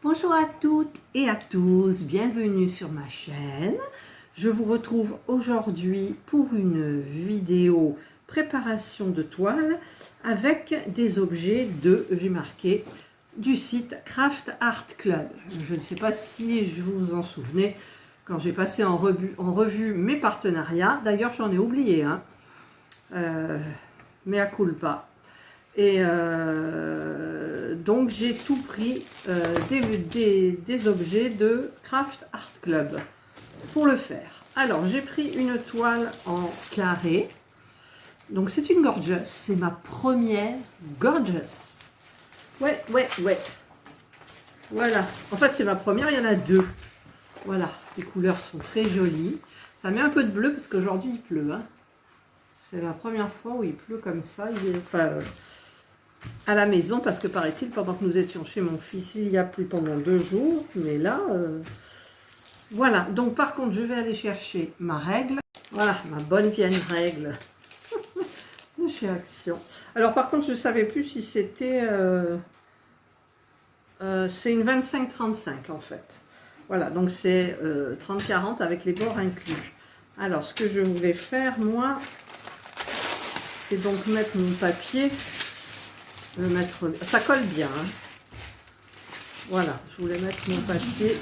Bonjour à toutes et à tous, bienvenue sur ma chaîne. Je vous retrouve aujourd'hui pour une vidéo préparation de toile avec des objets j'ai marqué, du site Craft Art Club. Je ne sais pas si je vous en souvenez quand j'ai passé en revue mes partenariats. D'ailleurs, j'en ai oublié, hein. Mea culpa. Et donc j'ai tout pris des objets de Craft Art Club pour le faire. Alors j'ai pris une toile en carré. Donc c'est une Gorgeous, c'est ma première Gorgeous. Ouais. Voilà, en fait c'est ma première, il y en a deux. Voilà, les couleurs sont très jolies. Ça met un peu de bleu parce qu'aujourd'hui il pleut, hein. C'est la première fois où il pleut comme ça. Il est, enfin, à la maison, parce que paraît-il, pendant que nous étions chez mon fils, il y a plu pendant 2 jours. Mais là, voilà. Donc par contre, je vais aller chercher ma règle. Voilà, ma bonne vieille règle de chez Action. Alors par contre, je ne savais plus si c'était... c'est une 25-35 en fait. Voilà, donc c'est 30-40 avec les bords inclus. Alors, ce que je voulais faire, moi, c'est donc mettre mon papier, le mettre, ça colle bien, hein. Voilà, je voulais mettre mon papier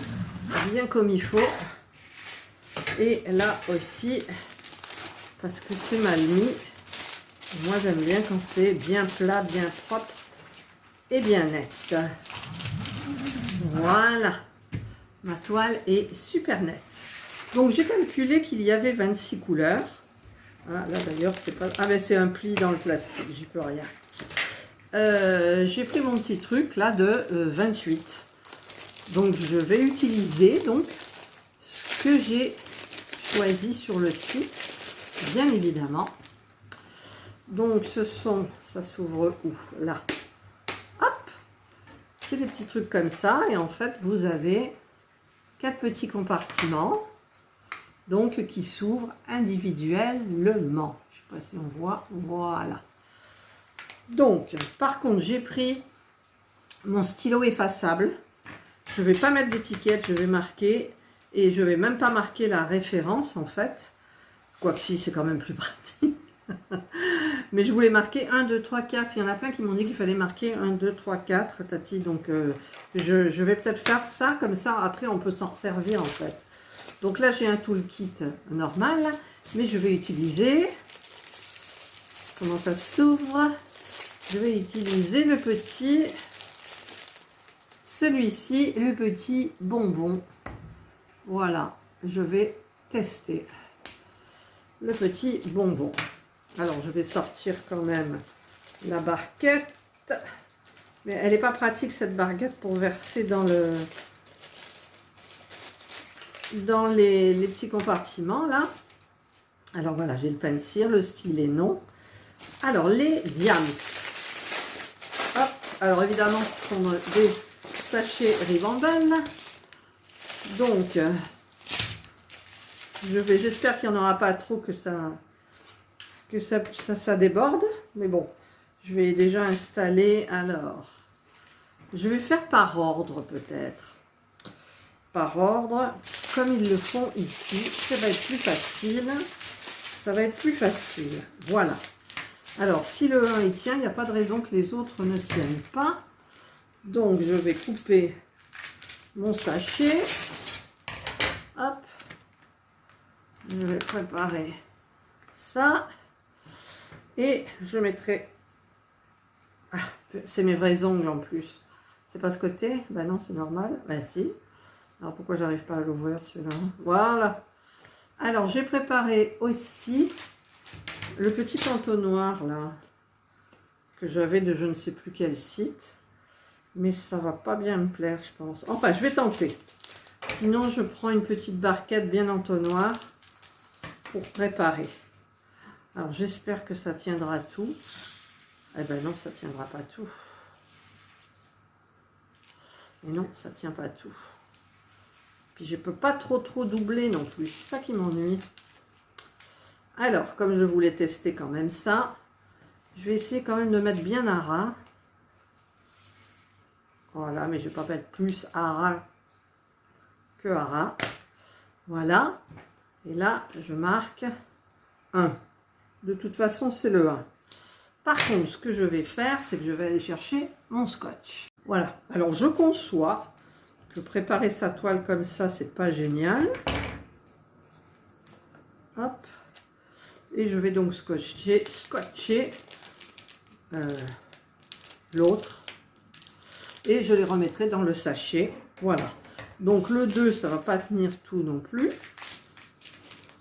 bien comme il faut, et là aussi, parce que c'est mal mis, moi j'aime bien quand c'est bien plat, bien propre et bien net. Voilà, ma toile est super nette. Donc j'ai calculé qu'il y avait 26 couleurs. Ah, là d'ailleurs, c'est pas... Ah, mais c'est un pli dans le plastique, j'y peux rien. J'ai pris mon petit truc là de 28. Donc je vais utiliser donc ce que j'ai choisi sur le site, bien évidemment. Donc ce sont... Ça s'ouvre où? Là. Hop! C'est des petits trucs comme ça. Et en fait, vous avez 4 petits compartiments. Donc qui s'ouvre individuellement. Je ne sais pas si on voit, voilà. Donc, par contre, j'ai pris mon stylo effaçable. Je ne vais pas mettre d'étiquette, je vais marquer, et je ne vais même pas marquer la référence en fait. Quoique si, c'est quand même plus pratique. Mais je voulais marquer 1, 2, 3, 4. Il y en a plein qui m'ont dit qu'il fallait marquer 1, 2, 3, 4, Tati. Donc, je vais peut-être faire ça, comme ça, après, on peut s'en servir en fait. Donc là, j'ai un toolkit normal, mais je vais utiliser, comment ça s'ouvre? Je vais utiliser le petit, celui-ci, le petit bonbon. Voilà, je vais tester le petit bonbon. Alors, je vais sortir quand même la barquette, mais elle n'est pas pratique cette barquette pour verser dans le... dans les petits compartiments là. Alors voilà, j'ai le pencil, le stylet non. Alors les diams. Hop, alors évidemment ce sont des sachets Ribambelle. Donc j'espère qu'il n'y en aura pas trop que ça déborde. Mais bon, je vais déjà installer. Alors je vais faire par ordre peut-être. Par ordre, comme ils le font ici, ça va être plus facile. Ça va être plus facile. Voilà. Alors, si le 1 il tient, il n'y a pas de raison que les autres ne tiennent pas. Donc, je vais couper mon sachet. Hop. Je vais préparer ça. Et je mettrai... Ah, c'est mes vrais ongles en plus. C'est pas ce côté? Ben non, c'est normal. Ben si. Alors pourquoi j'arrive pas à l'ouvrir celui-là? Voilà. Alors j'ai préparé aussi le petit entonnoir là que j'avais de je ne sais plus quel site, mais ça va pas bien me plaire je pense. Enfin je vais tenter. Sinon je prends une petite barquette bien entonnoir pour préparer. Alors j'espère que ça tiendra tout. Eh ben non, ça tiendra pas tout. Et non, ça tient pas tout. Puis je peux pas trop doubler non plus, c'est ça qui m'ennuie. Alors, comme je voulais tester quand même ça, je vais essayer quand même de mettre bien à ras. Voilà, mais je ne vais pas mettre plus ara que ara. Voilà. Et là, je marque 1. De toute façon, c'est le 1. Par contre, ce que je vais faire, c'est que je vais aller chercher mon scotch. Voilà. Alors, je conçois que préparer sa toile comme ça, c'est pas génial. Hop. Et je vais donc scotcher l'autre. Et je les remettrai dans le sachet. Voilà. Donc, le 2, ça va pas tenir tout non plus.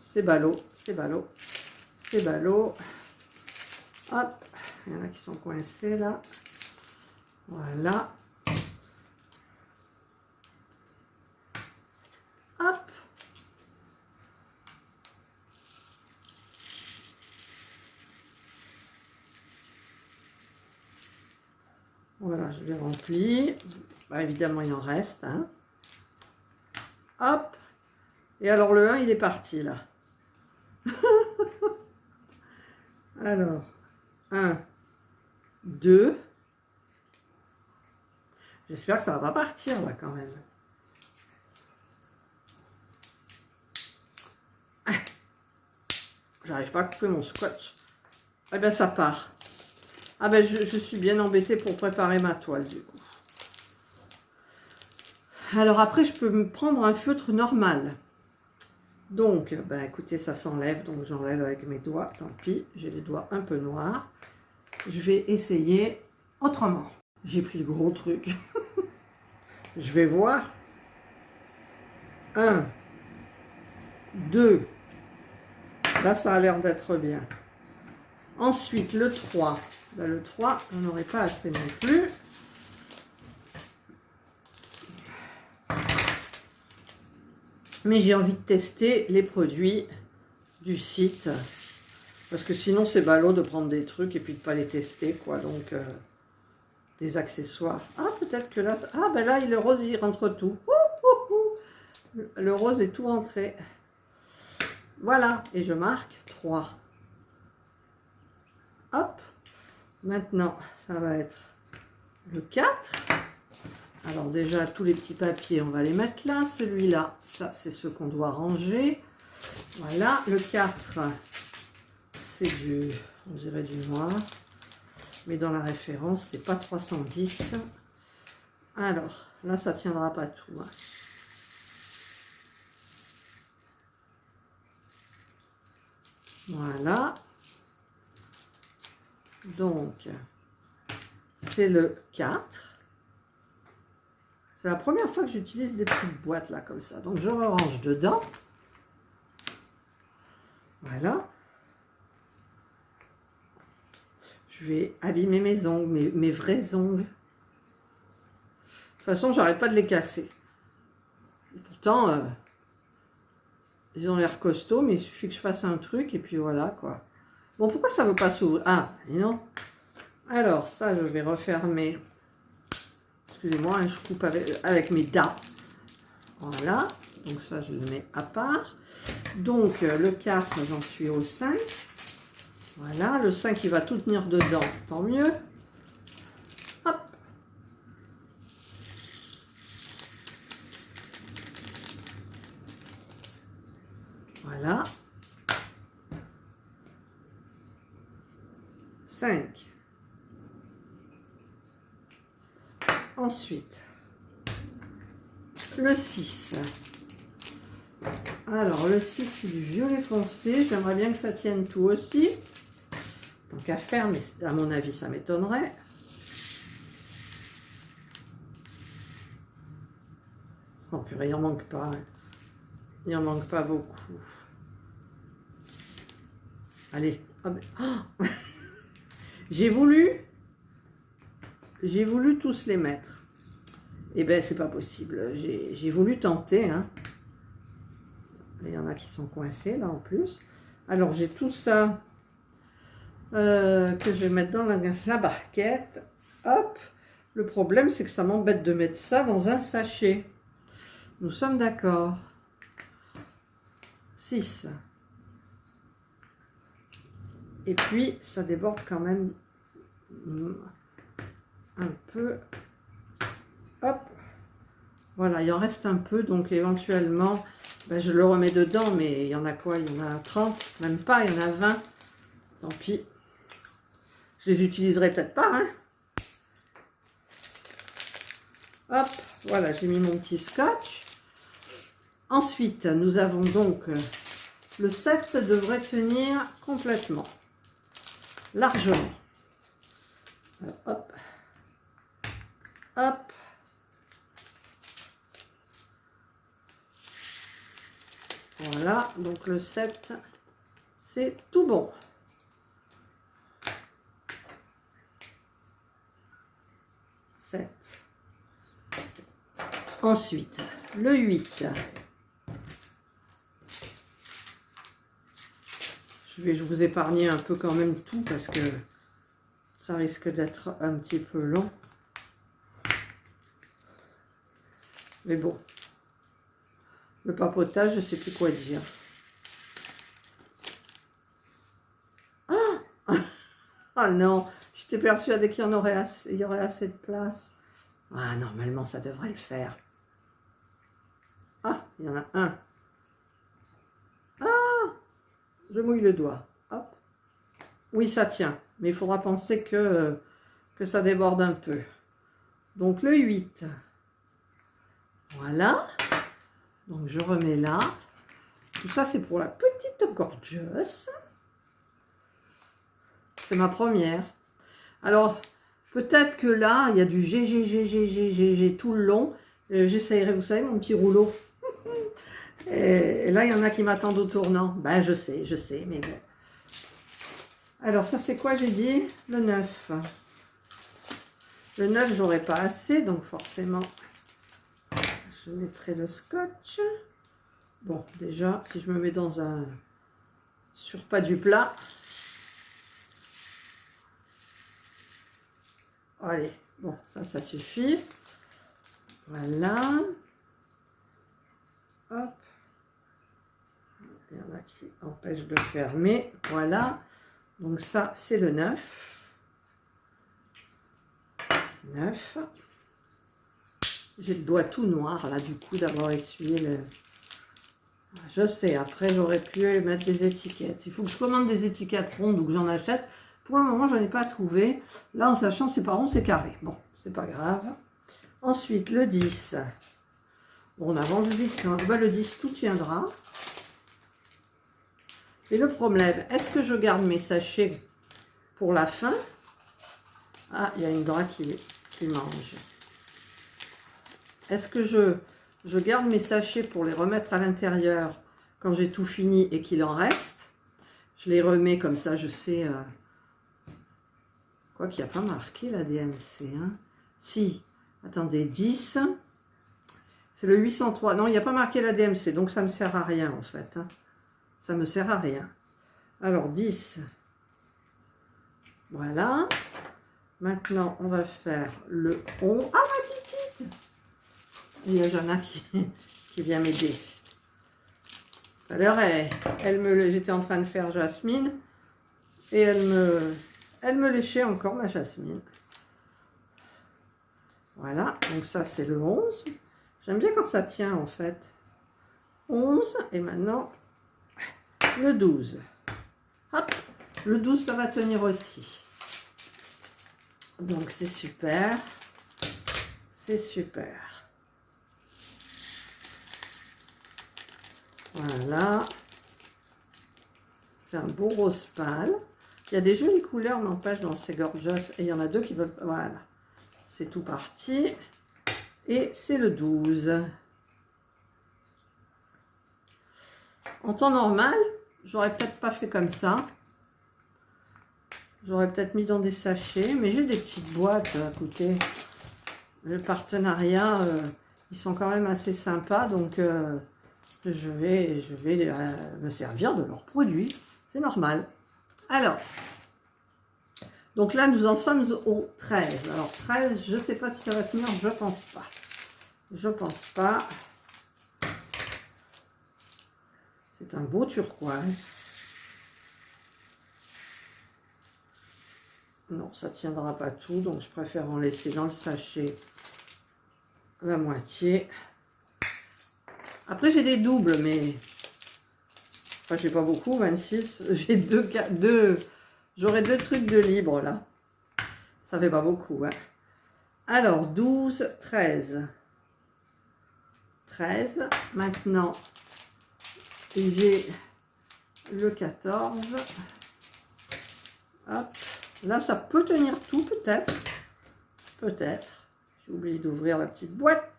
C'est ballot, c'est ballot, c'est ballot. Hop. Il y en a qui sont coincés là. Voilà. Hop. Voilà, je les remplis. Bah, évidemment, il en reste. Hein. Hop. Et alors, le 1, il est parti là. Alors, 1, 2. J'espère que ça va pas partir là quand même. J'arrive pas à couper mon scotch. Eh bien, ça part. Ah ben, je suis bien embêtée pour préparer ma toile du coup. Alors après, je peux me prendre un feutre normal. Donc, ben écoutez, ça s'enlève. Donc, j'enlève avec mes doigts. Tant pis, j'ai les doigts un peu noirs. Je vais essayer autrement. J'ai pris le gros truc. Je vais voir. 1, 2. Là, ça a l'air d'être bien. Ensuite, le 3. Ben, le 3, on n'aurait pas assez non plus. Mais j'ai envie de tester les produits du site. Parce que sinon, c'est ballot de prendre des trucs et puis de ne pas les tester, quoi. Donc, des accessoires. Ah, peut-être que là... Ah, ben là, le rose, il rentre tout. Le rose est tout rentré. Voilà. Et je marque 3. Hop. Maintenant, ça va être le 4. Alors déjà, tous les petits papiers, on va les mettre là. Celui-là, ça, c'est ce qu'on doit ranger. Voilà. Le 4, c'est du, on dirait du noir. Mais dans la référence, c'est pas 310. Alors, là, ça tiendra pas tout. Hein. Voilà. Donc, c'est le 4. C'est la première fois que j'utilise des petites boîtes là comme ça. Donc je range dedans. Voilà. Je vais abîmer mes ongles, mes vrais ongles. De toute façon, j'arrête pas de les casser. Et pourtant, ils ont l'air costauds, mais il suffit que je fasse un truc et puis voilà quoi. Bon, pourquoi ça ne veut pas s'ouvrir? Ah, non. Alors, ça, je vais refermer. Excusez-moi, hein, je coupe avec mes dents. Voilà. Donc ça, je le mets à part. Donc, le 4, j'en suis au 5. Voilà. Le 5, il va tout tenir dedans. Tant mieux. Hop. Voilà. 5. Ensuite, le 6. Alors, le 6, c'est du violet foncé. J'aimerais bien que ça tienne tout aussi. Tant qu'à faire, mais à mon avis, ça m'étonnerait. Oh purée, il n'en manque pas. Hein. Il n'en manque pas beaucoup. Allez. Oh, oh j'ai voulu tous les mettre. Eh bien, c'est pas possible. J'ai voulu tenter. Hein. Il y en a qui sont coincés là en plus. Alors, j'ai tout ça que je vais mettre dans la barquette. Hop. Le problème, c'est que ça m'embête de mettre ça dans un sachet. Nous sommes d'accord. 6. Et puis, ça déborde quand même un peu. Hop. Voilà, il en reste un peu, donc éventuellement, ben, je le remets dedans, mais il y en a quoi? Il y en a 30, même pas, il y en a 20. Tant pis. Je les utiliserai peut-être pas, hein. Hop, voilà, j'ai mis mon petit scotch. Ensuite, nous avons donc le set devrait tenir complètement, largement. Alors, hop, hop. Voilà, donc le set, c'est tout bon. Ensuite, le 8. Je vais vous épargner un peu quand même tout parce que ça risque d'être un petit peu long. Mais bon, le papotage, je ne sais plus quoi dire. Ah, ah non, j'étais persuadée qu'il y aurait assez de place. Ah, normalement, ça devrait le faire. Ah, il y en a un. Ah, je mouille le doigt. Hop. Oui, ça tient. Mais il faudra penser que ça déborde un peu. Donc, le 8. Voilà. Donc, je remets là. Tout ça, c'est pour la petite gorgeous. C'est ma première. Alors, peut-être que là, il y a du G tout le long. J'essayerai, vous savez, mon petit rouleau. Et là, il y en a qui m'attendent au tournant. Ben, je sais, mais bon. Alors, ça, c'est quoi, j'ai dit? Le 9. Le 9, j'aurais pas assez, donc forcément, je mettrai le scotch. Bon, déjà, si je me mets dans un surpas du plat. Allez, bon, ça suffit. Voilà. Hop. Il y en a qui empêchent de fermer. Voilà. Donc ça, c'est le 9. 9. J'ai le doigt tout noir, là, du coup, d'avoir essuyé le... Je sais, après, j'aurais pu mettre des étiquettes. Il faut que je commande des étiquettes rondes ou que j'en achète. Pour le moment, je n'en ai pas trouvé. Là, en sachant, c'est pas rond, c'est carré. Bon, c'est pas grave. Ensuite, le 10. Bon, on avance vite. Hein. Ben, le 10, tout tiendra. Et le problème, est-ce que je garde mes sachets pour la fin? Ah, il y a une Indra qui mange. Est-ce que je garde mes sachets pour les remettre à l'intérieur quand j'ai tout fini et qu'il en reste? Je les remets comme ça, je sais... Quoi qu'il n'y a pas marqué la DMC. Hein. Si, attendez, 10. C'est le 803. Non, il n'y a pas marqué la DMC, donc ça ne me sert à rien en fait. Hein. Ça ne me sert à rien. Alors, 10. Voilà. Maintenant, on va faire le 11. Ah, ma petite! Il y a Jana qui vient m'aider. Tout à l'heure, j'étais en train de faire Jasmine. Et elle me léchait encore, ma Jasmine. Voilà, donc ça, c'est le 11. J'aime bien quand ça tient, en fait. 11, et maintenant, le 12. Hop, le 12, ça va tenir aussi. Donc, c'est super. C'est super. Voilà. C'est un beau rose pâle. Il y a des jolies couleurs, n'empêche, dans ces gorgeous. Et il y en a deux qui veulent... Voilà. C'est tout parti. Et c'est le 12. En temps normal, j'aurais peut-être pas fait comme ça. J'aurais peut-être mis dans des sachets. Mais j'ai des petites boîtes, écoutez. Le partenariat, ils sont quand même assez sympas. Donc, je vais me servir de leurs produits. C'est normal. Alors, donc là, nous en sommes au 13. Alors, 13, je ne sais pas si ça va tenir, je pense pas. Je pense pas. C'est un beau turquoise. Non, ça ne tiendra pas tout, donc je préfère en laisser dans le sachet la moitié. Après, j'ai des doubles, mais... Enfin, j'ai pas beaucoup, 26. J'ai j'aurais 2 trucs de libre, là. Ça fait pas beaucoup, hein. Alors, 12, 13. 13. Maintenant, j'ai le 14. Hop. Là, ça peut tenir tout, peut-être. Peut-être. J'ai oublié d'ouvrir la petite boîte.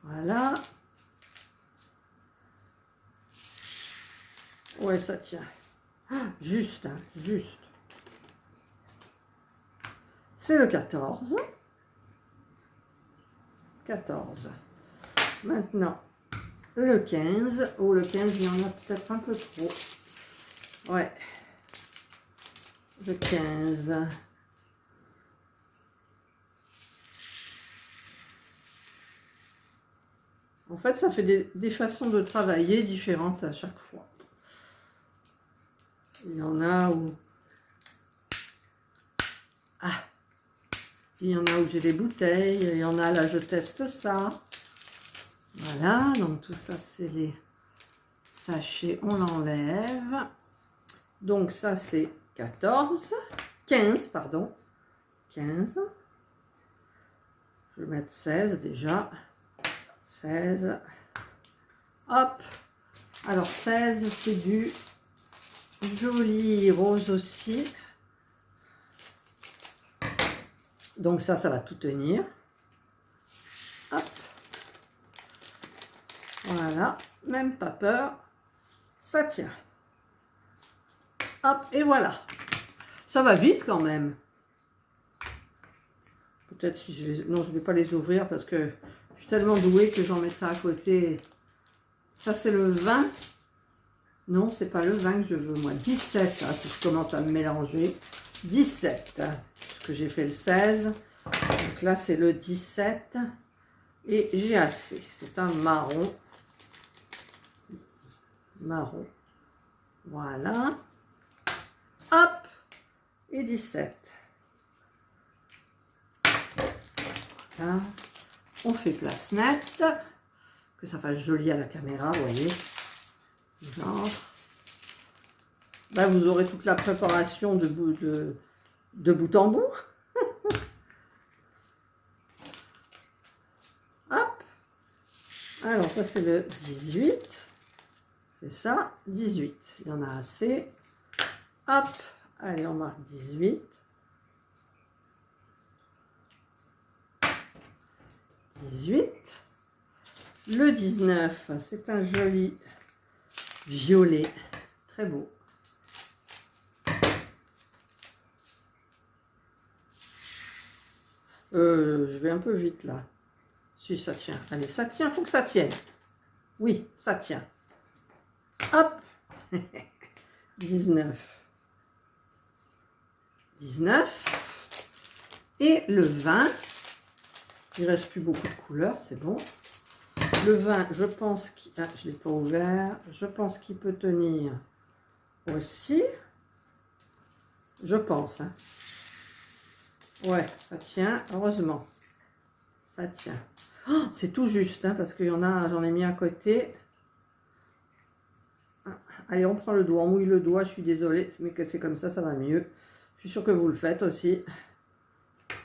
Voilà. Ouais, ça tient. Juste, hein, juste. C'est le 14. 14. Maintenant, le 15. Oh, le 15, il y en a peut-être un peu trop. Ouais. Le 15. En fait, ça fait des façons de travailler différentes à chaque fois. Il y en a où... Ah! Il y en a où j'ai des bouteilles. Il y en a là, je teste ça. Voilà, donc tout ça, c'est les sachets. On l'enlève. Donc ça, c'est 15, pardon. 15. Je vais mettre 16 déjà. 16. Hop. Alors 16, c'est du joli rose aussi. Donc ça va tout tenir. Hop. Voilà. Même pas peur. Ça tient. Hop. Et voilà. Ça va vite quand même. Peut-être si je les... Non, je ne vais pas les ouvrir parce que je suis tellement douée que j'en mettrai à côté. Ça, c'est le 20. Non, c'est pas le 20 que je veux, moi. 17, hein, si je commence à me mélanger. 17, hein, parce que j'ai fait le 16. Donc là, c'est le 17. Et j'ai assez. C'est un marron. Marron. Voilà. Hop. Et 17. Voilà. On fait place nette. Que ça fasse joli à la caméra, vous voyez. Genre. Là, vous aurez toute la préparation de bout en bout. Hop. Alors, ça, c'est le 18. C'est ça, 18. Il y en a assez. Hop. Allez, on marque 18. 18. Le 19, c'est un joli violet. Très beau. Je vais un peu vite là. Si ça tient. Allez, ça tient, faut que ça tienne. Oui, ça tient. Hop. 19. 19. Et le 20. Il ne reste plus beaucoup de couleurs, c'est bon. Le 20, je pense qu'il... Ah, je ne l'ai pas ouvert. Je pense qu'il peut tenir aussi. Je pense. Hein. Ouais, ça tient. Heureusement. Ça tient. Oh, c'est tout juste, hein, parce qu'il y en a, j'en ai mis à côté. Allez, on prend le doigt. On mouille le doigt. Je suis désolée, mais que c'est comme ça, ça va mieux. Je suis sûre que vous le faites aussi.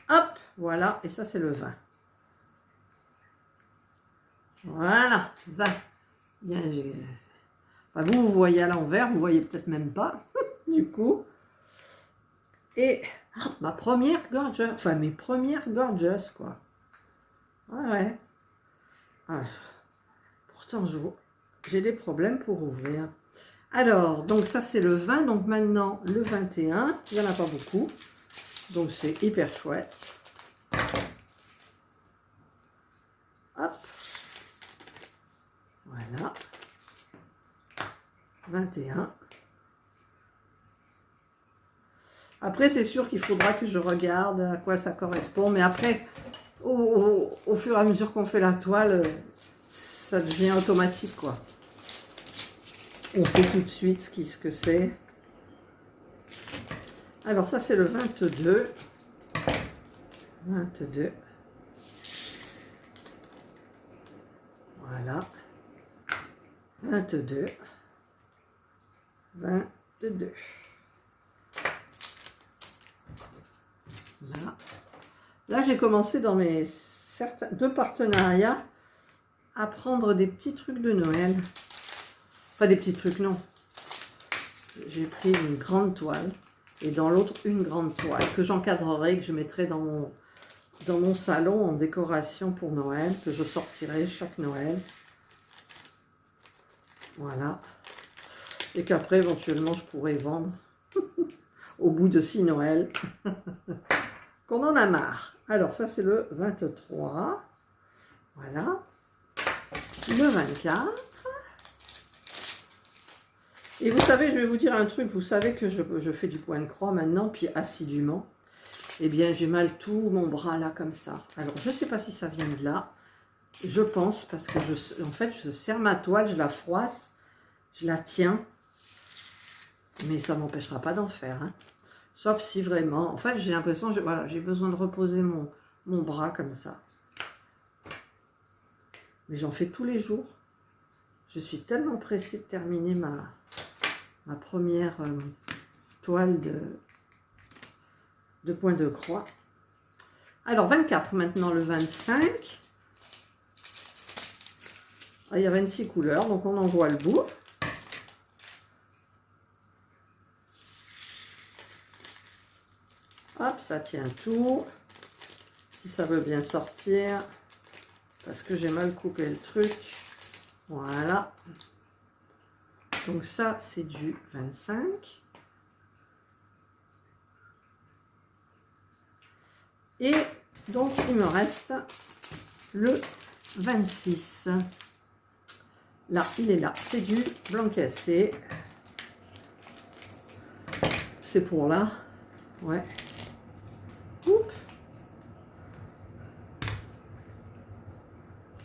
Hop, voilà. Et ça, c'est le 20. Voilà, 20. Bien, enfin, vous voyez à l'envers, vous voyez peut-être même pas, du coup. Et ma première gorgeous, enfin mes premières gorgeous, quoi. Ouais. Ouais. Pourtant, j'ai des problèmes pour ouvrir. Alors, donc ça c'est le 20, donc maintenant le 21, il n'y en a pas beaucoup. Donc c'est hyper chouette. Hop. Voilà. 21. Après, c'est sûr qu'il faudra que je regarde à quoi ça correspond. Mais après, au fur et à mesure qu'on fait la toile, ça devient automatique, quoi. On sait tout de suite ce que c'est. Alors ça c'est le 22. 22. Voilà. 22. 22. Là. Là j'ai commencé dans mes deux partenariats à prendre des petits trucs de Noël. Pas des petits trucs, non. J'ai pris une grande toile et dans l'autre une grande toile que j'encadrerai, que je mettrai dans mon salon en décoration pour Noël, que je sortirai chaque Noël. Voilà. Et qu'après, éventuellement, je pourrai vendre au bout de 6 Noëls. Qu'on en a marre. Alors, ça, c'est le 23. Voilà. Le 24. Et vous savez, je vais vous dire un truc. Vous savez que je fais du point de croix maintenant, puis assidûment. Eh bien, j'ai mal tout mon bras là, comme ça. Alors, je ne sais pas si ça vient de là. Je pense, parce que en fait, je serre ma toile, je la froisse, je la tiens. Mais ça ne m'empêchera pas d'en faire. Hein. Sauf si vraiment... En fait, j'ai l'impression, voilà, j'ai besoin de reposer mon bras comme ça. Mais j'en fais tous les jours. Je suis tellement pressée de terminer ma première toile de point de croix. Alors, 24 maintenant, le 25. Ah, il y a 26 couleurs, donc on en voit le bout. Hop, ça tient tout. Si ça veut bien sortir, parce que j'ai mal coupé le truc. Voilà. Donc ça, c'est du 25. Et donc, il me reste le 26. Là, il est là. C'est du blanc cassé. C'est pour là. Ouais. Oups.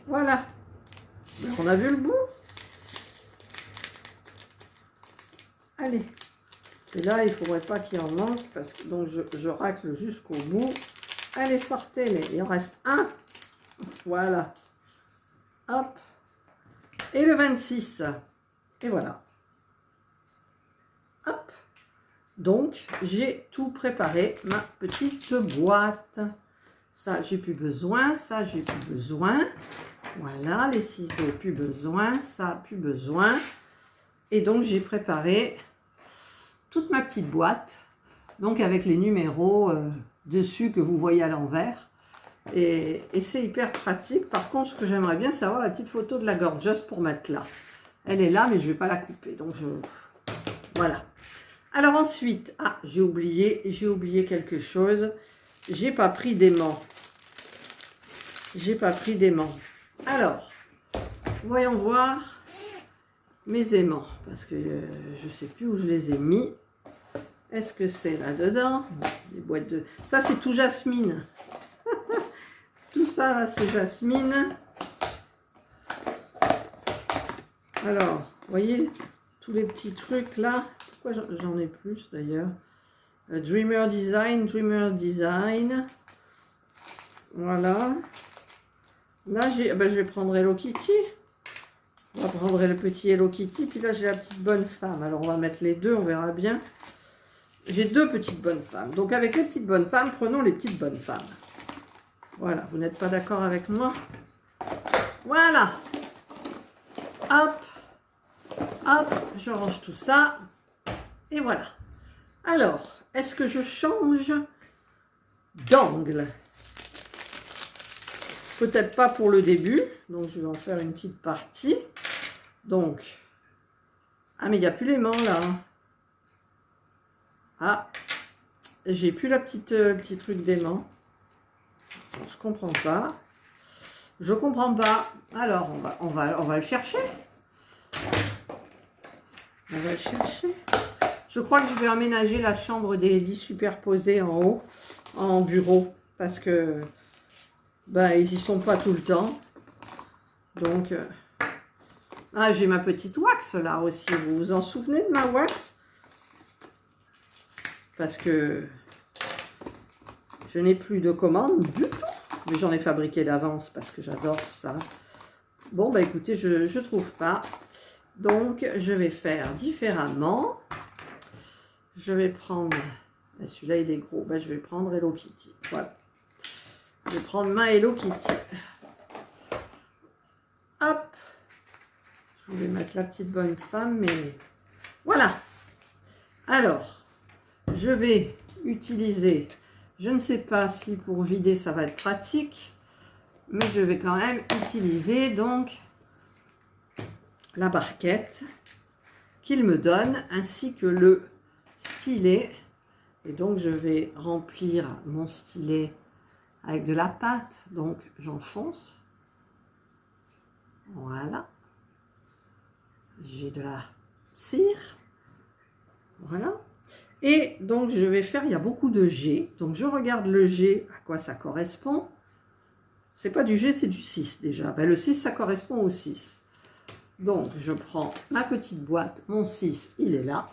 Voilà. On a vu le bout. Allez. Et là, il ne faudrait pas qu'il en manque. Parce que donc je racle jusqu'au bout. Allez, sortez-les. Il en reste un. Voilà. Hop. Et le 26. Et voilà. Hop. Donc, j'ai tout préparé, ma petite boîte. Ça, j'ai plus besoin. Ça, j'ai plus besoin. Voilà, les ciseaux, plus besoin. Ça, plus besoin. Et donc, j'ai préparé toute ma petite boîte. Donc, avec les numéros dessus que vous voyez à l'envers. Et c'est hyper pratique. Par contre, ce que j'aimerais bien, c'est avoir la petite photo de la Gorgeous pour mettre là. Elle est là, mais je ne vais pas la couper. Donc, voilà. Alors ensuite, ah, j'ai oublié quelque chose. J'ai pas pris d'aimant. J'ai pas pris d'aimant. Alors, voyons voir mes aimants. Parce que je ne sais plus où je les ai mis. Est-ce que c'est là-dedans? Des boîtes de... Ça, c'est tout jasmine. Tout ça, là, c'est jasmine. Alors, vous voyez, tous les petits trucs là. Pourquoi j'en ai plus d'ailleurs? Dreamer Design. Voilà. Là, je vais prendre Hello Kitty. On va prendre le petit Hello Kitty. Puis là, j'ai la petite bonne femme. Alors, on va mettre les deux, on verra bien. J'ai deux petites bonnes femmes. Donc, avec les petites bonnes femmes, prenons les petites bonnes femmes. Voilà, vous n'êtes pas d'accord avec moi? Voilà. Hop. Hop, je range tout ça. Et voilà. Alors, est-ce que je change d'angle? Peut-être pas pour le début. Donc, je vais en faire une petite partie. Donc, ah, mais il n'y a plus l'aimant là. Ah, j'ai plus la petit truc d'aimant. Je comprends pas. Je comprends pas. Alors, on va le chercher. On va le chercher. Je crois que je vais aménager la chambre des lits superposés en haut, en bureau. Parce que, ben, ils y sont pas tout le temps. Donc, ah, j'ai ma petite wax là aussi. Vous vous en souvenez de ma wax? parce que je n'ai plus de commandes du tout. Mais j'en ai fabriqué d'avance parce que j'adore ça. Bon, bah écoutez, je ne trouve pas. Donc, je vais faire différemment. Je vais prendre... Celui-là, il est gros. Ben, je vais prendre Hello Kitty. Voilà. Je vais prendre ma Hello Kitty. Hop. Je voulais mettre la petite bonne femme, mais... Voilà. Alors, je vais utiliser... Je ne sais pas si pour vider, ça va être pratique. Mais je vais quand même utiliser, donc, la barquette qu'il me donne, ainsi que le stylet. Et donc, je vais remplir mon stylet avec de la pâte. Donc, j'enfonce. Voilà. J'ai de la cire. Voilà. Et donc, je vais faire, il y a beaucoup de G. Donc, je regarde le G, à quoi ça correspond. C'est pas du G, c'est du 6 déjà. Ben, le 6, ça correspond au 6. Donc, je prends ma petite boîte. Mon 6, il est là.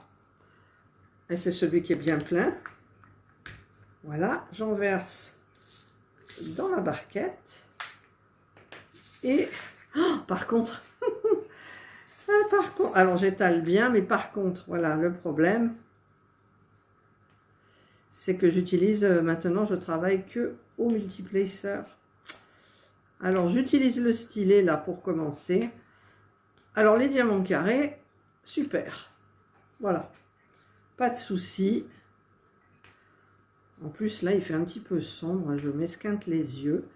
Et c'est celui qui est bien plein. Voilà, j'en verse dans la barquette. Et, oh, par contre, alors j'étale bien, mais par contre, voilà, le problème, c'est que j'utilise, maintenant, je travaille que au multiplacer. Alors, j'utilise le stylet, là, pour commencer. Alors, les diamants carrés, super. Voilà. Pas de souci. En plus, là, il fait un petit peu sombre. Je m'esquinte les yeux.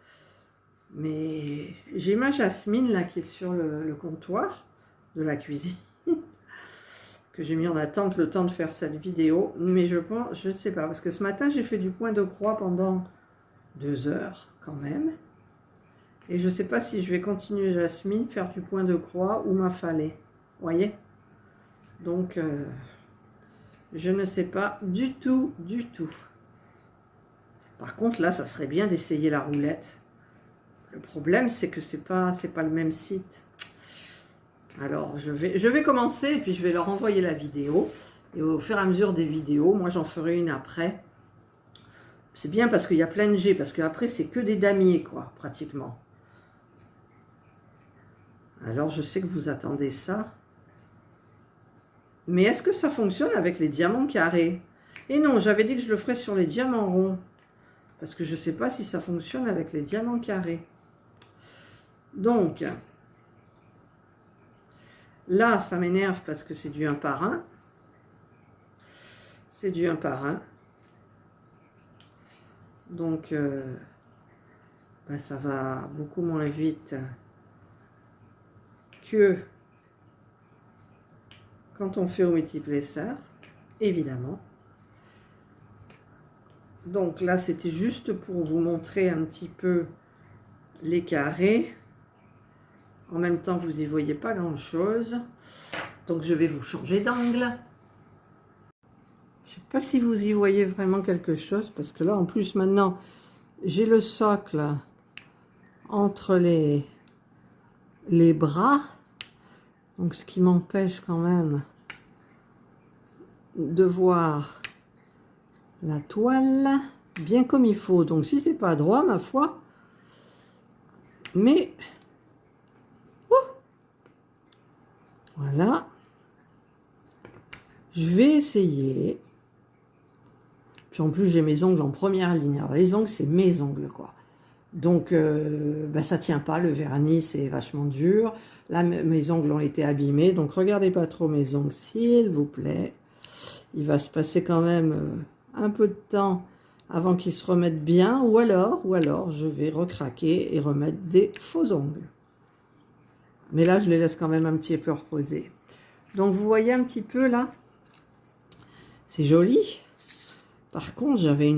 Mais j'ai ma Jasmine, là, qui est sur le comptoir de la cuisine. Que j'ai mis en attente le temps de faire cette vidéo. Mais je pense, je ne sais pas. Parce que ce matin, j'ai fait du point de croix pendant 2 heures, quand même. Et je ne sais pas si je vais continuer, Jasmine, faire du point de croix ou m'affaler. Vous voyez? Donc... je ne sais pas du tout, du tout. Par contre, là, ça serait bien d'essayer la roulette. Le problème, c'est que c'est pas le même site. Alors, je vais commencer et puis je vais leur envoyer la vidéo. Et au fur et à mesure des vidéos, moi, j'en ferai une après. C'est bien parce qu'il y a plein de G, parce qu'après, c'est que des damiers, quoi, pratiquement. Alors, je sais que vous attendez ça. Mais est-ce que ça fonctionne avec les diamants carrés? Et non, j'avais dit que je le ferais sur les diamants ronds. Parce que je ne sais pas si ça fonctionne avec les diamants carrés. Donc, là, ça m'énerve parce que c'est du 1 par 1. C'est du 1 par 1. Donc, ben, ça va beaucoup moins vite que... quand on fait au multiplacer, évidemment. Donc là, c'était juste pour vous montrer un petit peu les carrés. En même temps, vous n'y voyez pas grand-chose. Donc, je vais vous changer d'angle. Je ne sais pas si vous y voyez vraiment quelque chose, parce que là, en plus, maintenant, j'ai le socle entre les bras. Donc, ce qui m'empêche quand même de voir la toile bien comme il faut. Donc, si c'est pas droit, ma foi, mais voilà, je vais essayer. Puis en plus, j'ai mes ongles en première ligne. Alors, les ongles, c'est mes ongles, quoi. Donc, bah, ça tient pas. Le vernis, c'est vachement dur. Là, mes ongles ont été abîmés. Donc, regardez pas trop mes ongles, s'il vous plaît. Il va se passer quand même un peu de temps avant qu'ils se remettent bien. Ou alors, je vais recraquer et remettre des faux ongles. Mais là, je les laisse quand même un petit peu reposer. Donc, vous voyez un petit peu, là. C'est joli. Par contre, j'avais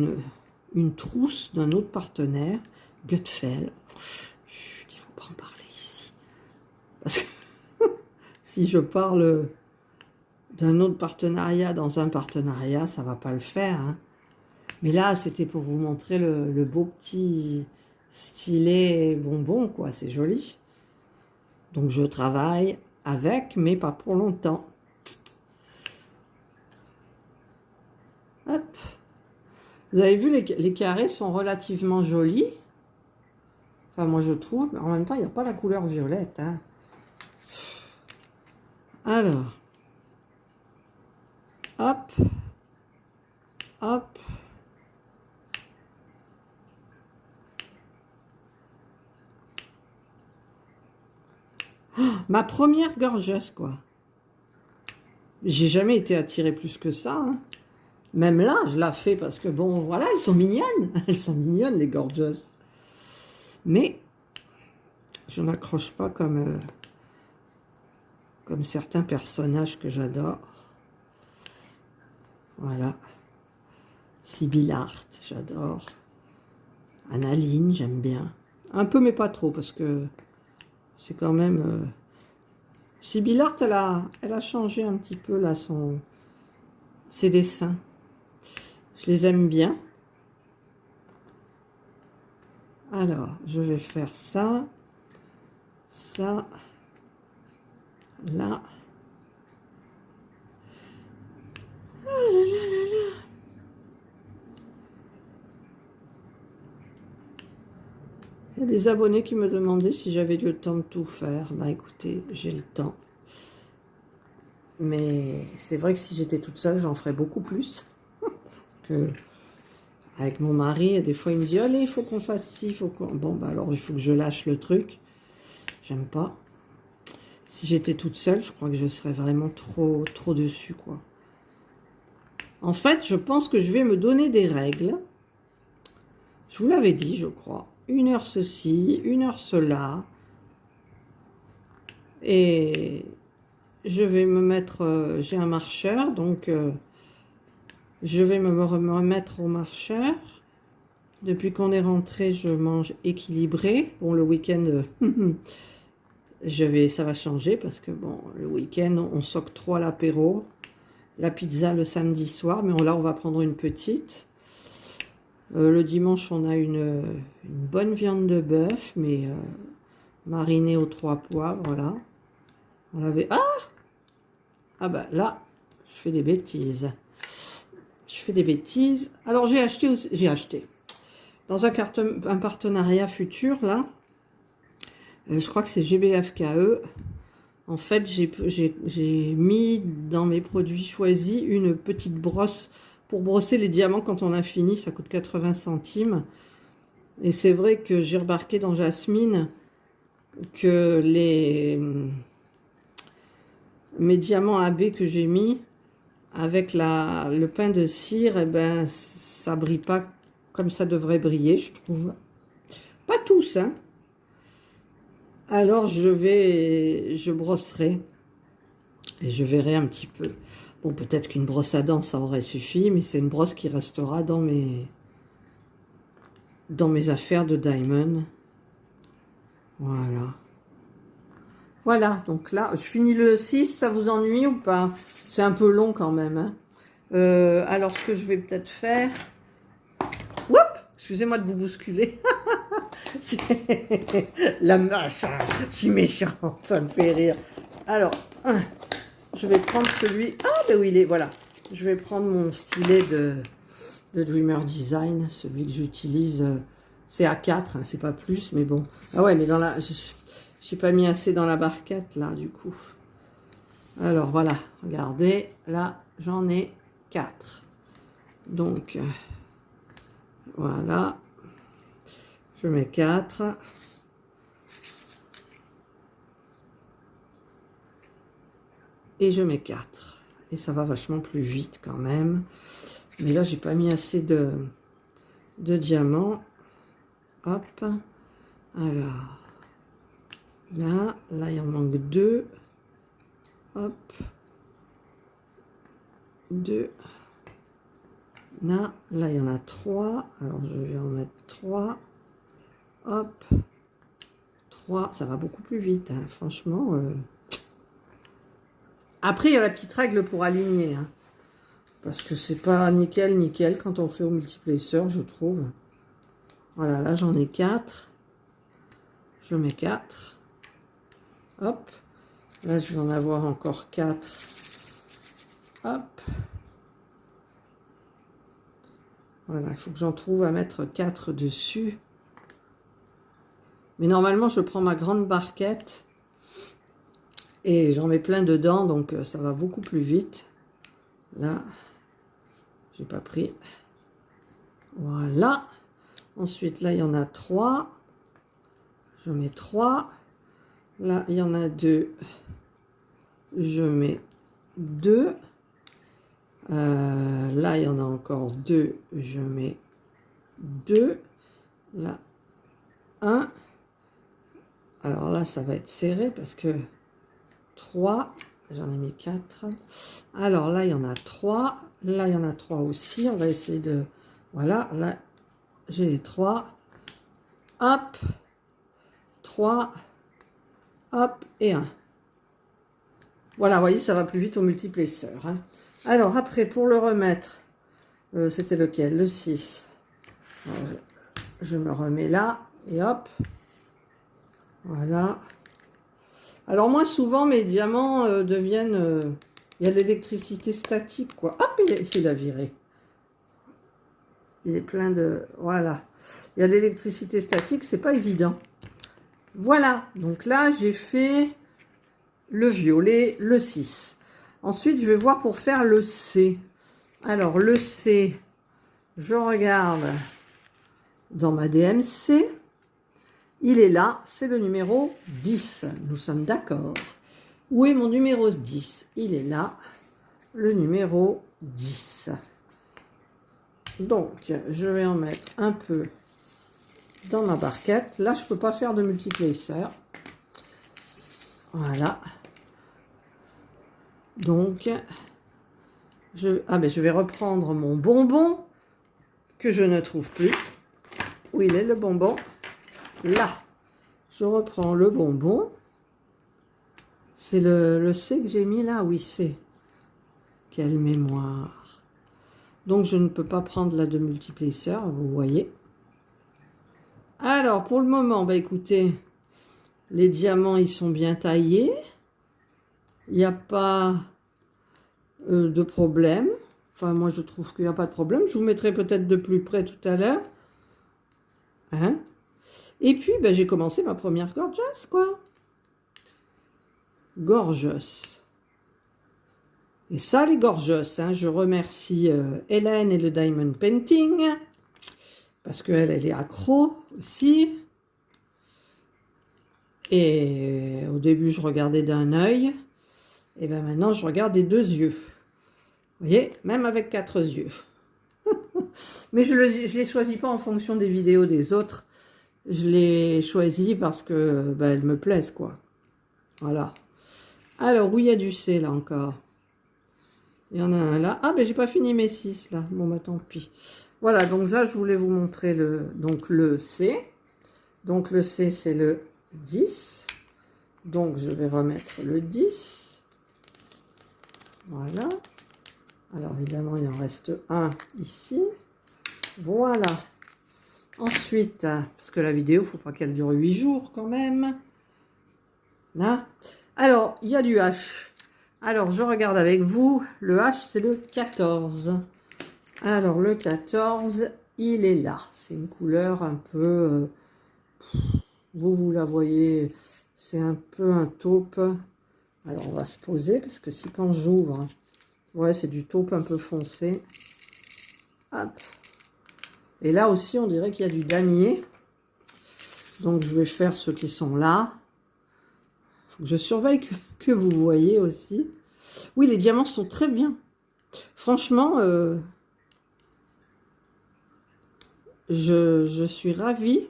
une trousse d'un autre partenaire, Gutfeld. Chut, il ne faut pas en parler ici. Parce que si je parle d'un autre partenariat dans un partenariat, ça ne va pas le faire. Hein. Mais là, c'était pour vous montrer le beau petit stylet bonbon, quoi. C'est joli. Donc, je travaille avec, mais pas pour longtemps. Hop. Vous avez vu, les carrés sont relativement jolis. Enfin, moi, je trouve. Mais en même temps, il n'y a pas la couleur violette. Hein. Alors. Hop. Hop. Oh, ma première gorgeuse, quoi. J'ai jamais été attirée plus que ça. Hein. Même là, je la fais parce que, bon, voilà, elles sont mignonnes. Elles sont mignonnes, les gorgeous. Mais, je n'accroche pas comme certains personnages que j'adore. Voilà. Sibyl Hart, j'adore. Annaline, j'aime bien. Un peu, mais pas trop, parce que c'est quand même... Sibyl Hart, elle a changé un petit peu, là, ses dessins. Je les aime bien. Alors, je vais faire ça, ça, là. Oh là là là là. Il y a des abonnés qui me demandaient si j'avais le temps de tout faire. Bah écoutez, j'ai le temps. Mais c'est vrai que si j'étais toute seule, j'en ferais beaucoup plus. que avec mon mari, des fois il me dit, allez, il faut qu'on fasse ci, il faut qu'on... Bon, bah alors il faut que je lâche le truc. J'aime pas. Si j'étais toute seule, je crois que je serais vraiment trop dessus, quoi. En fait, je pense que je vais me donner des règles. Je vous l'avais dit, je crois. 1 heure ceci, 1 heure cela. Et je vais me mettre... j'ai un marcheur, donc je vais me remettre au marcheur. Depuis qu'on est rentré, je mange équilibré. Bon, le week-end, ça va changer parce que, bon, le week-end, on s'octroie l'apéro. La pizza le samedi soir, mais là, on va prendre une petite. Le dimanche, on a une bonne viande de bœuf, mais marinée aux 3 poivres, là. On l'avait... Ah bah là, je fais des bêtises. Je fais des bêtises. Alors, j'ai acheté dans un partenariat futur, là. Je crois que c'est GBFKE. En fait, j'ai mis dans mes produits choisis une petite brosse pour brosser les diamants quand on a fini. Ça coûte 80 centimes. Et c'est vrai que j'ai remarqué dans Jasmine que mes diamants AB que j'ai mis avec le pain de cire, eh ben, ça brille pas comme ça devrait briller, je trouve. Pas tous, hein. Alors, je brosserai et je verrai un petit peu. Bon, peut-être qu'une brosse à dents, ça aurait suffi, mais c'est une brosse qui restera dans mes affaires de diamond. Voilà. Voilà, donc là, je finis le 6, ça vous ennuie ou pas? C'est un peu long quand même. Hein. Alors, ce que je vais peut-être faire... Oups, excusez-moi de vous bousculer. La mâche, je suis méchante, ça me fait rire. Alors, je vais prendre celui... Ah, ben oui, il est, voilà. Je vais prendre mon stylet de Dreamer Design, celui que j'utilise. C'est A4, hein, c'est pas plus, mais bon. Ah ouais, mais dans la... J'ai pas mis assez dans la barquette, là, du coup. Alors, voilà, regardez. Là, j'en ai 4. Donc, voilà. Je mets 4. Et je mets 4. Et ça va vachement plus vite quand même. Mais là, j'ai pas mis assez de diamants. Hop. Alors. Là, il en manque 2. Hop. 2. Là, il y en a 3. Alors, je vais en mettre 3. Hop. 3. Ça va beaucoup plus vite, hein, franchement. Après, il y a la petite règle pour aligner. Hein, parce que c'est pas nickel quand on fait au multiplaceur, je trouve. Voilà, là, j'en ai 4. Je mets 4. Hop. Là, je vais en avoir encore 4. Hop. Voilà, il faut que j'en trouve à mettre 4 dessus. Mais normalement, je prends ma grande barquette et j'en mets plein dedans, donc ça va beaucoup plus vite. Là, j'ai pas pris. Voilà. Ensuite, là, il y en a 3. Je mets 3. Là, il y en a 2. Je mets 2. Là, il y en a encore 2. Je mets 2. Là, 1. Alors là, ça va être serré parce que 3, j'en ai mis 4. Alors là, il y en a 3. Là, il y en a 3 aussi. On va essayer de... Voilà, là, j'ai les 3. Hop, 3, hop, et 1. Voilà, vous voyez, ça va plus vite au multiplesseur. Hein. Alors, après, pour le remettre, c'était lequel? Le 6. Alors, je me remets là, et hop. Voilà. Alors moi, souvent, mes diamants deviennent... il y a de l'électricité statique, quoi. Hop, il a viré. Il est plein de... Voilà. Il y a de l'électricité statique, c'est pas évident. Voilà. Donc là, j'ai fait le violet, le 6. Ensuite, je vais voir pour faire le C. Alors, le C, je regarde dans ma DMC. Il est là, c'est le numéro 10. Nous sommes d'accord. Où est mon numéro 10? Il est là, le numéro 10. Donc, je vais en mettre un peu dans ma barquette. Là, je ne peux pas faire de multiplesseur. Voilà. Donc, je vais reprendre mon bonbon que je ne trouve plus. Où il est le bonbon? Là, je reprends le bonbon. C'est le C que j'ai mis là. Oui, C. Quelle mémoire. Donc, je ne peux pas prendre la de multiplesseur, vous voyez. Alors, pour le moment, bah écoutez, les diamants, ils sont bien taillés. Il n'y a pas de problème. Enfin, moi, je trouve qu'il n'y a pas de problème. Je vous mettrai peut-être de plus près tout à l'heure. Hein? Et puis, ben, j'ai commencé ma première gorgeous, quoi. Gorgeous. Et ça, les gorgeous, hein, je remercie Hélène et le Diamond Painting, parce qu'elle, elle est accro aussi. Et au début, je regardais d'un œil. Et bien maintenant, je regarde des 2 yeux. Vous voyez, même avec 4 yeux. Mais je ne les choisis pas en fonction des vidéos des autres. Je les choisis parce que ben, elles me plaisent, quoi. Voilà. Alors, où il y a du C, là, encore? Il y en a un là. Ah, ben, j'ai pas fini mes 6, là. Bon, bah, tant pis. Voilà, donc là, je voulais vous montrer le C. Donc, le C, c'est le 10. Donc, je vais remettre le 10. Voilà. Alors, évidemment, il en reste un ici. Voilà. Ensuite, parce que la vidéo, il ne faut pas qu'elle dure 8 jours quand même. Là. Alors, il y a du H. Alors, je regarde avec vous. Le H, c'est le 14. Alors, le 14, il est là. C'est une couleur un peu... vous la voyez, c'est un peu un taupe. Alors, on va se poser, parce que si quand j'ouvre... Ouais, c'est du taupe un peu foncé. Hop. Et là aussi, on dirait qu'il y a du damier. Donc, je vais faire ceux qui sont là. Faut que je surveille que vous voyez aussi. Oui, les diamants sont très bien. Franchement, je suis ravie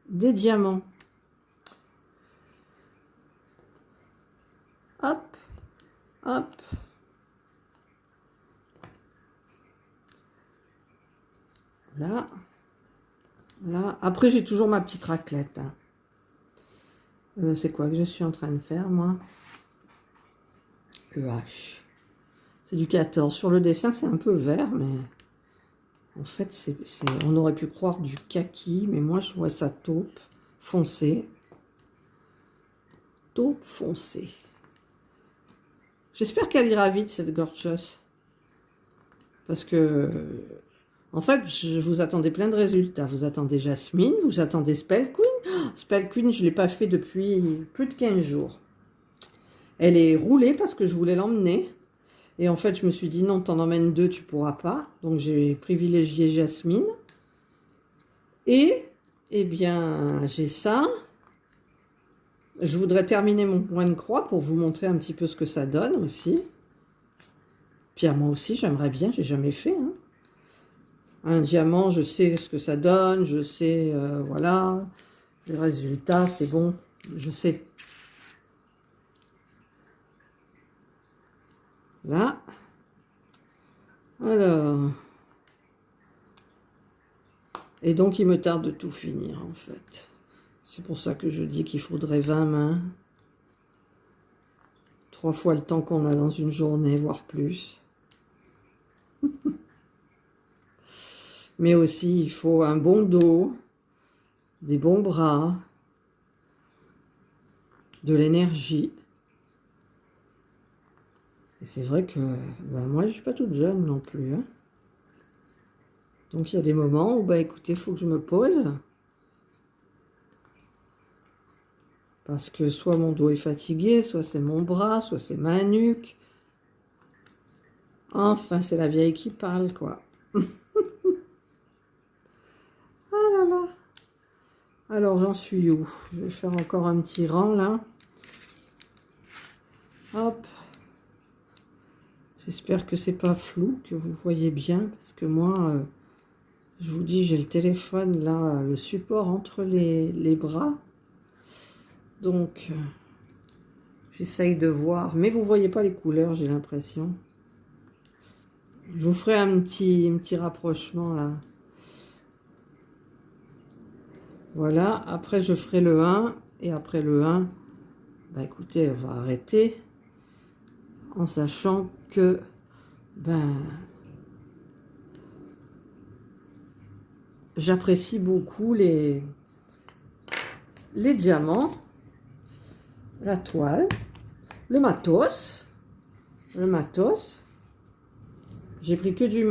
des diamants. Hop, hop. Là, là. Après, j'ai toujours ma petite raclette. Hein. C'est quoi que je suis en train de faire, moi? Le H. C'est du 14. Sur le dessin, c'est un peu vert, mais... En fait, on aurait pu croire du kaki, mais moi, je vois ça taupe foncé. Taupe foncé. J'espère qu'elle ira vite, cette gorgeous. Parce que En fait, vous attendez plein de résultats. Vous attendez Jasmine, vous attendez Spell Queen. Oh, Spell Queen, je ne l'ai pas fait depuis plus de 15 jours. Elle est roulée parce que je voulais l'emmener. Et en fait, je me suis dit, non, t'en emmènes 2, tu pourras pas. Donc, j'ai privilégié Jasmine. Et, eh bien, j'ai ça. Je voudrais terminer mon point de croix pour vous montrer un petit peu ce que ça donne aussi. Puis moi aussi, j'aimerais bien, j'ai jamais fait. Hein. Un diamant, je sais ce que ça donne, je sais, voilà, les résultats, c'est bon, je sais. Là, alors, et donc il me tarde de tout finir en fait. C'est pour ça que je dis qu'il faudrait 20 mains. 3 fois le temps qu'on a dans une journée, voire plus. Mais aussi, il faut un bon dos, des bons bras, de l'énergie. Et c'est vrai que ben moi, je ne suis pas toute jeune non plus. Hein. Donc, il y a des moments où, bah, écoutez, il faut que je me pose. Parce que soit mon dos est fatigué, soit c'est mon bras, soit c'est ma nuque. Enfin, c'est la vieille qui parle, quoi. Ah là là. Alors, j'en suis où? Je vais faire encore un petit rang, là. Hop. J'espère que c'est pas flou, que vous voyez bien. Parce que moi, je vous dis, j'ai le téléphone, là, le support entre les bras. Donc, j'essaye de voir. Mais vous voyez pas les couleurs, j'ai l'impression. Je vous ferai un petit rapprochement, là. Voilà, après je ferai le 1, et après le 1, bah écoutez, on va arrêter, en sachant que, ben, j'apprécie beaucoup les diamants, la toile, le matos, j'ai pris que du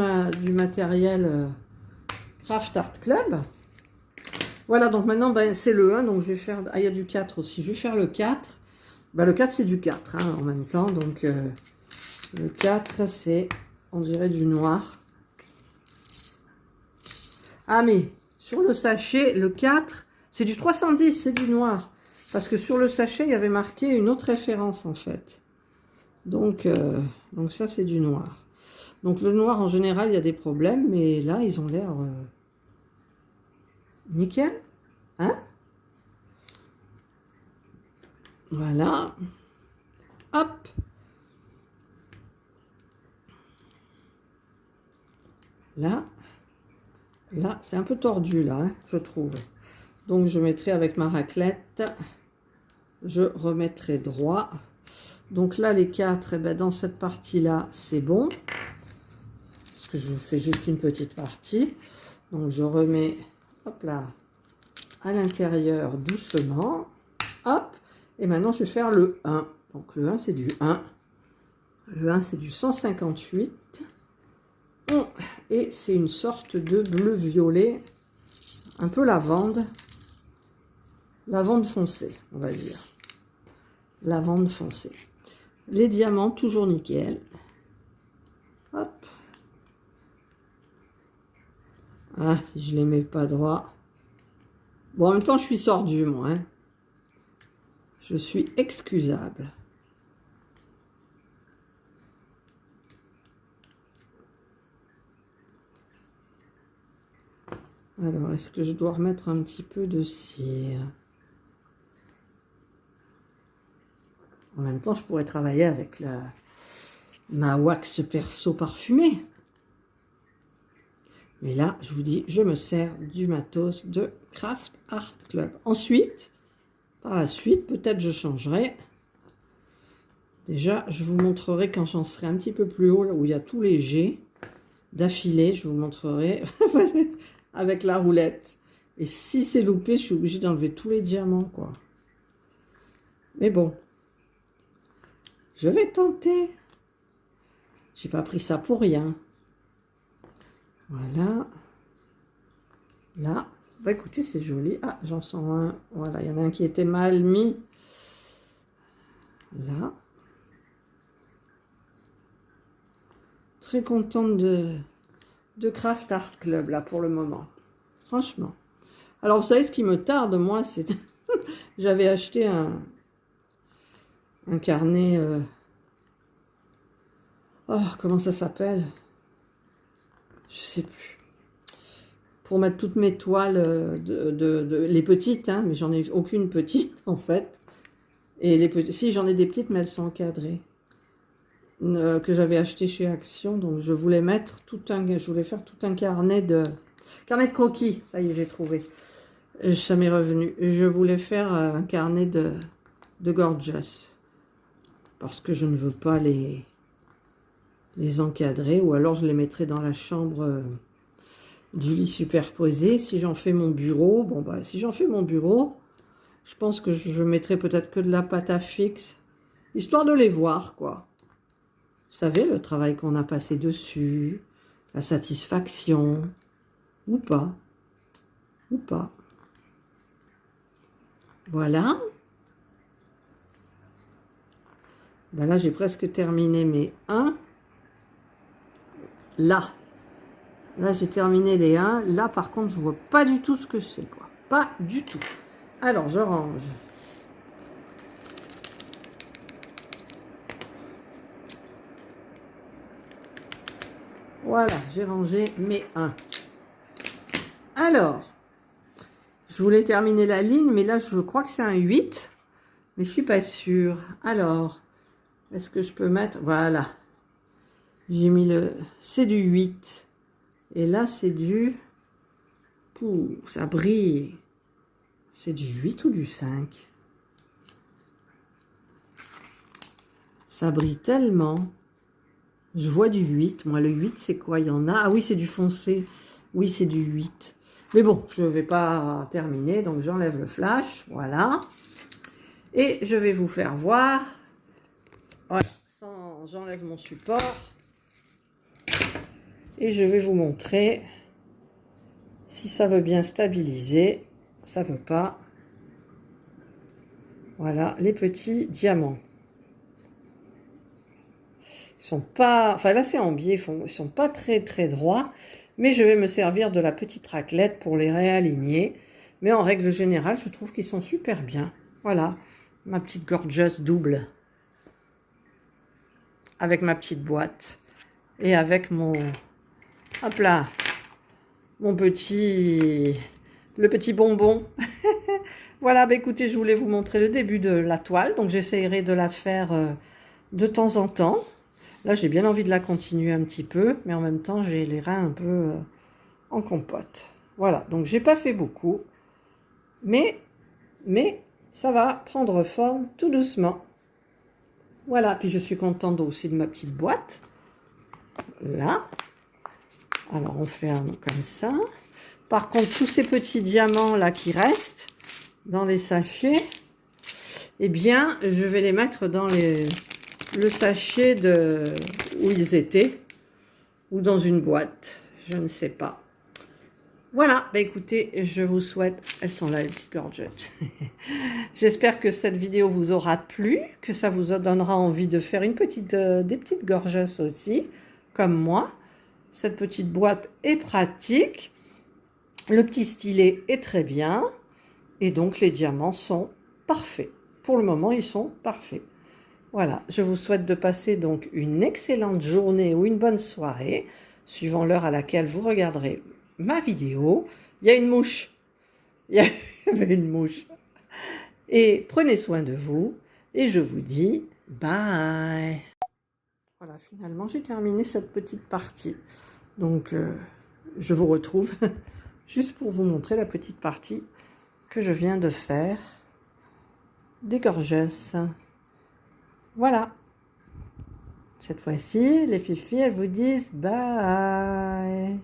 matériel Craft Art Club. Voilà, donc maintenant, ben, c'est le 1, donc je vais faire... Ah, il y a du 4 aussi. Je vais faire le 4. Ben, le 4, c'est du 4, hein, en même temps. Donc, le 4, c'est, on dirait, du noir. Ah, mais sur le sachet, le 4, c'est du 310, c'est du noir. Parce que sur le sachet, il y avait marqué une autre référence, en fait. Donc ça, c'est du noir. Donc, le noir, en général, il y a des problèmes. Mais là, ils ont l'air... nickel, hein? Voilà. Hop. Là, c'est un peu tordu, là, hein, je trouve. Donc, je mettrai avec ma raclette, je remettrai droit. Donc là, les 4, eh ben, dans cette partie-là, c'est bon. Parce que je vous fais juste une petite partie. Donc, je remets, hop là, à l'intérieur doucement. Hop. Et maintenant, je vais faire le 1. Donc, le 1, c'est du 1. Le 1, c'est du 158. Et c'est une sorte de bleu-violet, un peu lavande foncée, on va dire. Lavande foncée. Les diamants, toujours nickel. Hop. Ah, si je les mets pas droit. Bon, en même temps, je suis sordu, moi. Hein. Je suis excusable. Alors, est-ce que je dois remettre un petit peu de cire? En même temps, je pourrais travailler avec ma wax perso parfumée. Mais là, je vous dis, je me sers du matos de Craft Art Club. Ensuite, par la suite, peut-être je changerai. Déjà, je vous montrerai quand j'en serai un petit peu plus haut, là où il y a tous les jets d'affilée. Je vous montrerai avec la roulette. Et si c'est loupé, je suis obligée d'enlever tous les diamants, quoi. Mais bon, je vais tenter. J'ai pas pris ça pour rien. Voilà. Là, bah écoutez, c'est joli. Ah, j'en sens un. Voilà, il y en a un qui était mal mis. Là. Très contente de Craft Art Club, là, pour le moment. Franchement. Alors, vous savez, ce qui me tarde, moi, c'est... J'avais acheté un carnet... Oh, comment ça s'appelle? Je sais plus. Pour mettre toutes mes toiles, les petites, hein, mais j'en ai aucune petite, en fait. Et les petites... Si, j'en ai des petites, mais elles sont encadrées. Que j'avais acheté chez Action, donc je voulais mettre je voulais faire tout un carnet de croquis. Ça y est, j'ai trouvé. Ça m'est revenu. Je voulais faire un carnet de Gorgeous parce que je ne veux pas les encadrer, ou alors je les mettrai dans la chambre du lit superposé. Si j'en fais mon bureau, bon bah si j'en fais mon bureau, je pense que je mettrai peut-être que de la pâte à fixe, histoire de les voir, quoi. Vous savez, le travail qu'on a passé dessus, la satisfaction, ou pas, ou pas. Voilà. Ben là, j'ai presque terminé mes 1. Là, j'ai terminé les 1. Là, par contre, je vois pas du tout ce que c'est, quoi. Pas du tout. Alors, je range. Voilà, j'ai rangé mes 1. Alors, je voulais terminer la ligne, mais là, je crois que c'est un 8. Mais je suis pas sûre. Alors, est-ce que je peux mettre... Voilà. J'ai mis le... C'est du 8. Et là, c'est du... Pouh, ça brille. C'est du 8 ou du 5? Ça brille tellement. Je vois du 8. Moi, le 8, c'est quoi? Il y en a... Ah oui, c'est du foncé. Oui, c'est du 8. Mais bon, je ne vais pas terminer. Donc, j'enlève le flash. Voilà. Et je vais vous faire voir. Voilà. J'enlève mon support. Et je vais vous montrer si ça veut bien stabiliser. Ça ne veut pas. Voilà, les petits diamants. Ils sont pas... Enfin, là, c'est en biais. Ils sont pas très, très droits. Mais je vais me servir de la petite raclette pour les réaligner. Mais en règle générale, je trouve qu'ils sont super bien. Voilà, ma petite Gorgeous double. Avec ma petite boîte. Et avec mon... Hop là, mon petit... Le petit bonbon. Voilà, bah écoutez, je voulais vous montrer le début de la toile. Donc, j'essayerai de la faire de temps en temps. Là, j'ai bien envie de la continuer un petit peu. Mais en même temps, j'ai les reins un peu en compote. Voilà, donc j'ai pas fait beaucoup. Mais ça va prendre forme tout doucement. Voilà, puis je suis contente aussi de ma petite boîte. Là. Alors, on ferme comme ça. Par contre, tous ces petits diamants là qui restent dans les sachets, eh bien, je vais les mettre dans le sachet où ils étaient, ou dans une boîte, je ne sais pas. Voilà, bah écoutez, je vous souhaite... Elles sont là, les petites Gorgeous. J'espère que cette vidéo vous aura plu, que ça vous donnera envie de faire des petites Gorgeous aussi, comme moi. Cette petite boîte est pratique. Le petit stylet est très bien. Et donc, les diamants sont parfaits. Pour le moment, ils sont parfaits. Voilà, je vous souhaite de passer donc une excellente journée ou une bonne soirée, suivant l'heure à laquelle vous regarderez ma vidéo. Il y a une mouche. Il y avait une mouche. Et prenez soin de vous. Et je vous dis bye. Voilà, finalement, j'ai terminé cette petite partie. Donc, je vous retrouve juste pour vous montrer la petite partie que je viens de faire des Gorgeous. Voilà. Cette fois-ci, les filles, elles vous disent bye.